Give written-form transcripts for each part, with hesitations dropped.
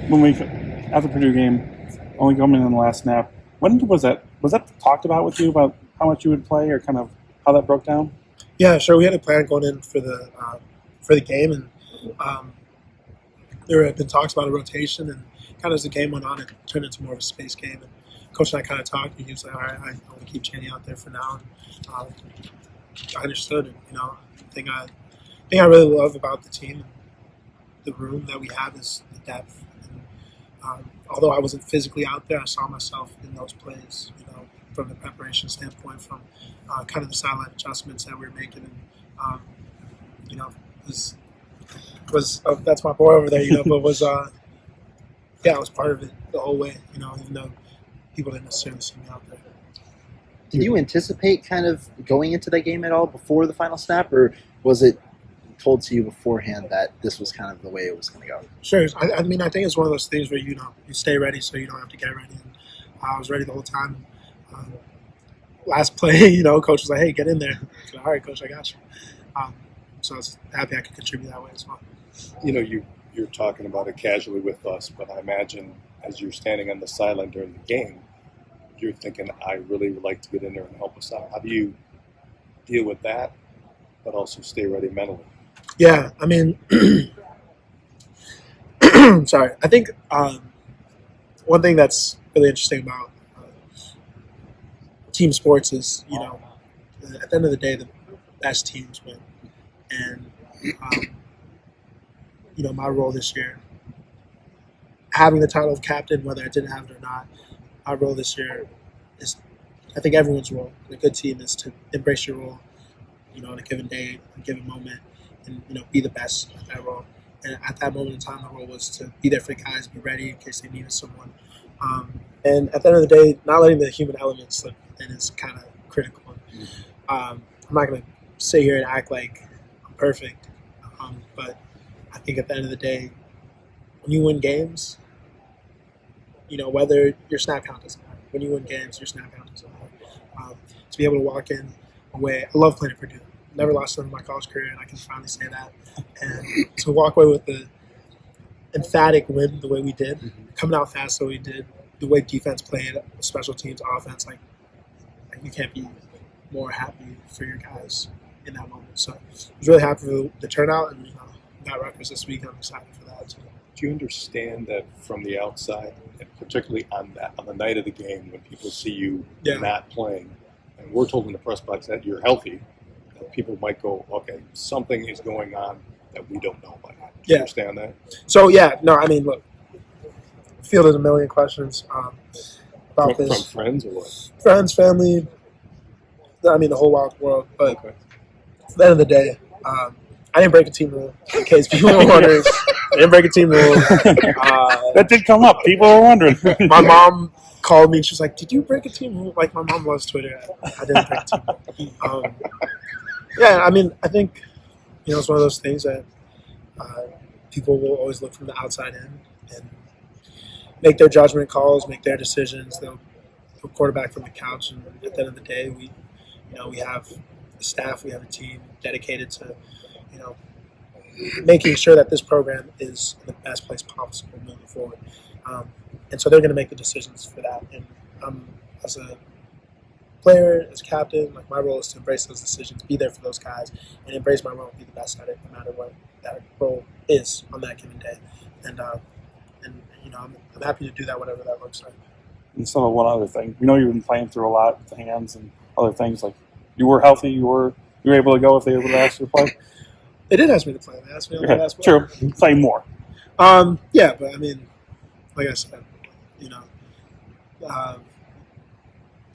when we at the Purdue game, only coming in the last snap. When was that? Was that talked about with you about how much you would play, or kind of how that broke down? Yeah, sure. We had a plan going in for the game, and there had been talks about a rotation, and kind of as the game went on, it turned into more of a space game. And Coach and I kind of talked, and he was like, "All right, I want to keep Chaney out there for now." And, I understood, and the thing I really love about the team, and the room that we have, is the depth. And, although I wasn't physically out there, I saw myself in those plays. From the preparation standpoint, from kind of the sideline adjustments that we were making, and that's my boy over there, but was I was part of it the whole way, even though people didn't necessarily see me out there. Did you anticipate kind of going into that game at all before the final snap, or was it told to you beforehand that this was kind of the way it was going to go? Sure. I think it's one of those things where you stay ready so you don't have to get ready. And I was ready the whole time. Last play, coach was like, "Hey, get in there." I said, "All right, coach, I got you." So I was happy I could contribute that way as well. You're talking about it casually with us, but I imagine as you're standing on the sideline during the game, you're thinking, "I really would like to get in there and help us out." How do you deal with that, but also stay ready mentally? Yeah, sorry. I think one thing that's really interesting about team sports is, at the end of the day, the best teams win. And, my role this year, having the title of captain, whether I didn't have it or not, my role this year is, I think everyone's role in a good team is to embrace your role, on a given day, a given moment, and, be the best at that role. And at that moment in time, the role was to be there for the guys, be ready in case they needed someone. And at the end of the day, not letting the human element slip in is kind of critical. I'm not going to sit here and act like I'm perfect, but I think at the end of the day, when you win games, whether your snap count doesn't matter. When you win games, your snap count doesn't matter. To be able to walk in away, I love playing at Purdue. Never lost them in my college career, and I can finally say that. And to walk away with the emphatic win the way we did, coming out fast the way we did, the way defense played, special teams, offense, like you can't be more happy for your guys in that moment. So I was really happy for the turnout, and got Rutgers this week. I'm excited for that too. Do you understand that from the outside, and particularly on the night of the game when people see you not playing, and we're told in the press box that you're healthy, that people might go, "Okay, something is going on that we don't know about." Do you understand that? So look, fielded a million questions about this. From friends or what? Friends, family, the whole wild world. But at the end of the day, I didn't break a team rule, in case people were wondering. I didn't break a team rule. That did come up. People were wondering. My mom called me. She was like, "Did you break a team rule?" Like, my mom loves Twitter. I didn't break a team rule. I think, it's one of those things that people will always look from the outside in and make their judgment calls, make their decisions. They'll quarterback from the couch, and at the end of the day, we have a staff, we have a team dedicated to, making sure that this program is in the best place possible moving forward. And so they're going to make the decisions for that. And as a player, as captain, like, my role is to embrace those decisions, be there for those guys, and embrace my role and be the best at it, no matter what that role is on that given day. And I'm happy to do that, whatever that looks like. And so one other thing, you've been playing through a lot with the hands and other things. Like, you were healthy, you were able to go if they would have asked you to play. They did ask me to play. They asked me to play. True, play more. But like I said,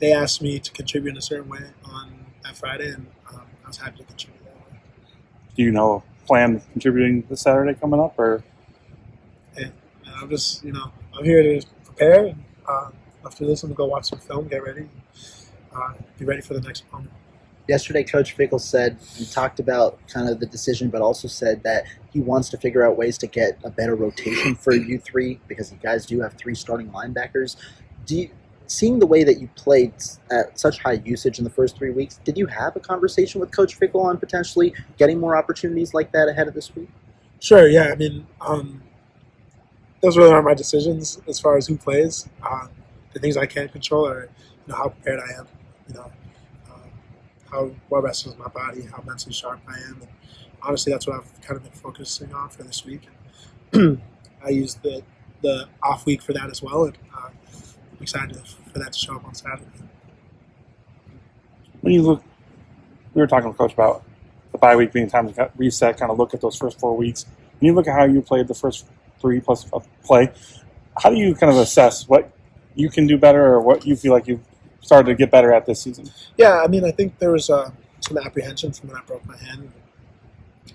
they asked me to contribute in a certain way on that Friday, and I was happy to contribute that way. Do you plan contributing this Saturday coming up, or? Hey, I'm just, I'm here to prepare. And, after this, I'm going to go watch some film, get ready, be ready for the next opponent. Yesterday, Coach Fickle said, he talked about kind of the decision, but also said that he wants to figure out ways to get a better rotation for you three, because you guys do have 3 starting linebackers. Seeing the way that you played at such high usage in the first 3 weeks, did you have a conversation with Coach Fickle on potentially getting more opportunities like that ahead of this week? Sure, yeah. those really are my decisions as far as who plays. The things I can't control are, how prepared I am, how well rested is my body, how mentally sharp I am. And honestly, that's what I've kind of been focusing on for this week. I used the off week for that as well, and I'm excited for that to show up on Saturday. When you look, we were talking to Coach about the bye week being time to reset, kind of look at those first 4 weeks. When you look at how you played the first 3 plus play, how do you kind of assess what you can do better or what you feel like you've started to get better at this season? Yeah, I mean, I think there was some apprehension from when I broke my hand.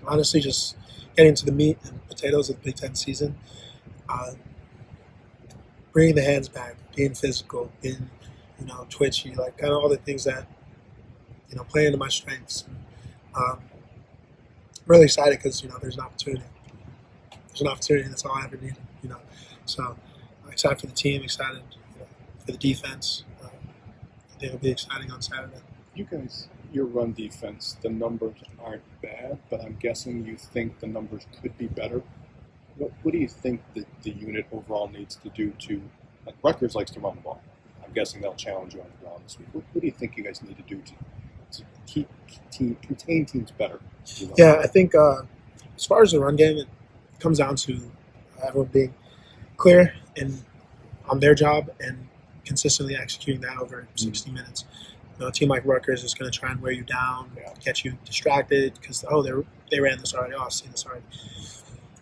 Honestly, just getting to the meat and potatoes of the Big Ten season, bringing the hands back, being physical, being, twitchy, like kind of all the things that, play into my strengths. I'm really excited because, there's an opportunity. There's an opportunity. That's all I ever needed, So I'm excited for the team, excited for the defense. I think it'll be exciting on Saturday. You guys, your run defense, the numbers aren't bad, but I'm guessing you think the numbers could be better. What do you think that the unit overall needs to do to, like Rutgers likes to run the ball. I'm guessing they'll challenge you on the ground this week. What do you think you guys need to do to contain teams better? Yeah, I think as far as the run game, it comes down to everyone being clear and on their job and consistently executing that over 60 minutes. A team like Rutgers is going to try and wear you down, get you distracted because, they ran this already. I've seen this already.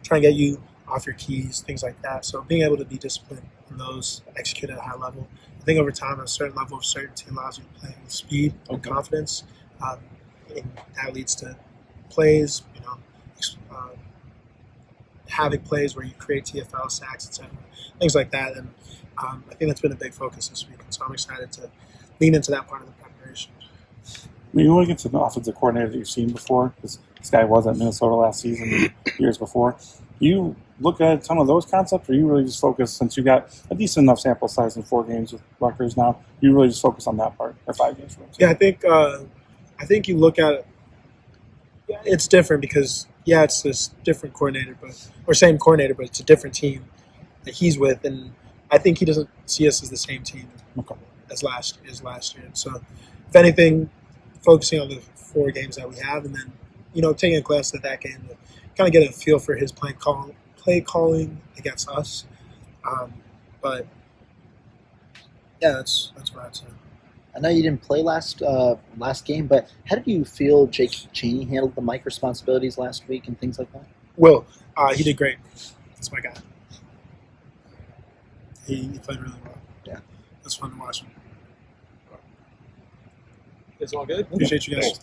Try and get you off your keys, things like that. So being able to be disciplined in those, execute at a high level. I think over time, a certain level of certainty allows you to play with speed and confidence. And that leads to plays, havoc plays where you create TFL, sacks, etc. Things like that. And I think that's been a big focus this week. And so I'm excited to lean into that part of the preparation. When you look at the offensive coordinator that you've seen before, because this guy was at Minnesota last season and years before, you look at some of those concepts, or you really just focus, since you got a decent enough sample size in 4 games with Rutgers now, you really just focus on that part, or 5 games? Yeah, I think you look at it, it's different because, it's this different coordinator, or same coordinator, but it's a different team that he's with, and I think he doesn't see us as the same team as last year. So, if anything, focusing on the 4 games that we have, and then, taking a glance at that game to kind of get a feel for his play calling against us. But yeah, that's what I'd say. I know you didn't play last game, but how did you feel Jake Chaney handled the mic responsibilities last week and things like that? Will, he did great. That's my guy. He played really well. Yeah. It was fun to watch him. It's all good? Appreciate you guys.